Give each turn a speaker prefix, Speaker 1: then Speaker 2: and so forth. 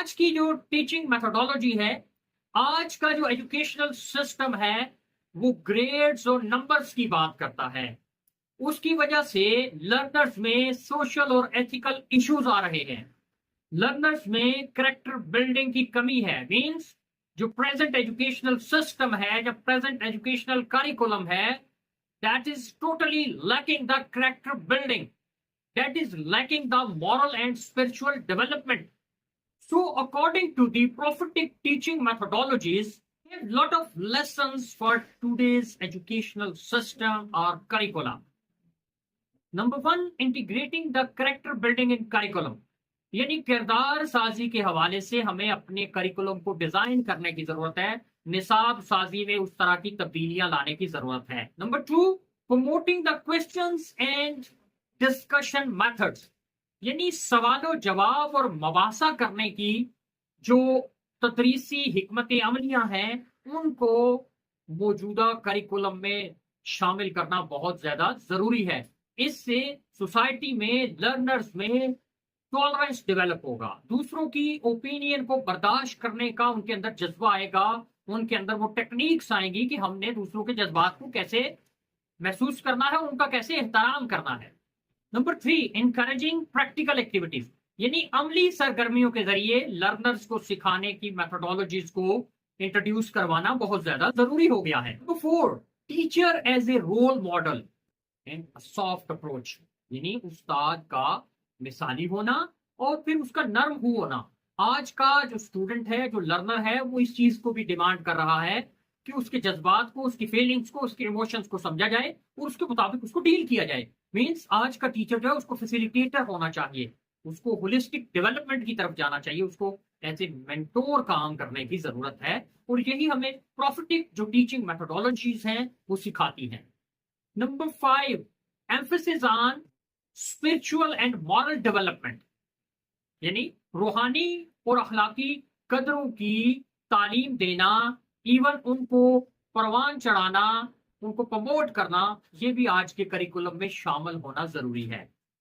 Speaker 1: آج کی جو ٹیچنگ میتھڈولوجی ہے، آج کا جو ایجوکیشنل سسٹم ہے، وہ گریڈز اور نمبرز کی بات کرتا ہے۔ اس کی وجہ سے لرنرز میں سوشل اور ایتھیکل ایشوز آ رہے ہیں۔ لرنرز میں کریکٹر بلڈنگ کی کمی ہے، مینس جو پریزنٹ ایجوکیشنل سسٹم ہے، جو پریزنٹ ایجوکیشنل کریکولم ہے، that is totally lacking the character building, that is lacking the moral and spiritual development. So according to the prophetic teaching methodologies, a lot of lessons for today's educational system or curriculum. Number one, integrating the character building in curriculum. یعنی کردار سازی کے حوالے سے ہمیں اپنے curriculum کو design کرنے کی ضرورت ہے، نصاب سازی میں اس طرح کی تبدیلیاں لانے کی ضرورت ہے۔ Number two, promoting the questions and discussion methods. یعنی سوال و جواب اور مباحثہ کرنے کی جو تدریسی حکمت عملیاں ہیں، ان کو موجودہ کریکولم میں شامل کرنا بہت زیادہ ضروری ہے۔ اس سے سوسائٹی میں لرنرز میں ٹالرنس ڈیولپ ہوگا، دوسروں کی اوپینین کو برداشت کرنے کا ان کے اندر جذبہ آئے گا، ان کے اندر وہ ٹیکنیکس آئیں گی کہ ہم نے دوسروں کے جذبات کو کیسے محسوس کرنا ہے، ان کا کیسے احترام کرنا ہے۔ نمبر 3، انکریجنگ پریکٹیکل ایکٹیویٹیز، یعنی عملی سرگرمیوں کے ذریعے لرنرز کو سکھانے کی میتھڈولوجیز کو انٹروڈیوس کروانا بہت زیادہ ضروری ہو گیا ہے۔ Number 4، teacher as a role model and soft approach, یعنی استاد کا مثالی ہونا اور پھر اس کا نرم ہونا۔ آج کا جو اسٹوڈنٹ ہے، جو لرنر ہے، وہ اس چیز کو بھی ڈیمانڈ کر رہا ہے کہ اس کے جذبات کو، اس کی فیلنگز کو، اس کے ایموشنز کو سمجھا جائے اور اس کے مطابق اس کو ڈیل کیا جائے۔ مینس آج کا ٹیچر جو ہے اس کو فیسیلیٹیٹر ہونا چاہیے، اس کو ہولسٹک ڈیولپمنٹ کی طرف جانا چاہیے، اس کو ایز اے مینٹور کام کرنے کی ضرورت ہے، اور یہی ہمیں پروفیٹک جو ٹیچنگ میتھڈولوجیز ہیں وہ سکھاتی ہیں۔ Number 5، emphasis on spiritual and moral development, یعنی روحانی اور اخلاقی قدروں کی تعلیم دینا، ایون ان کو پروان چڑھانا، ان کو پروموٹ کرنا، یہ بھی آج کے کریکولم میں شامل ہونا ضروری ہے۔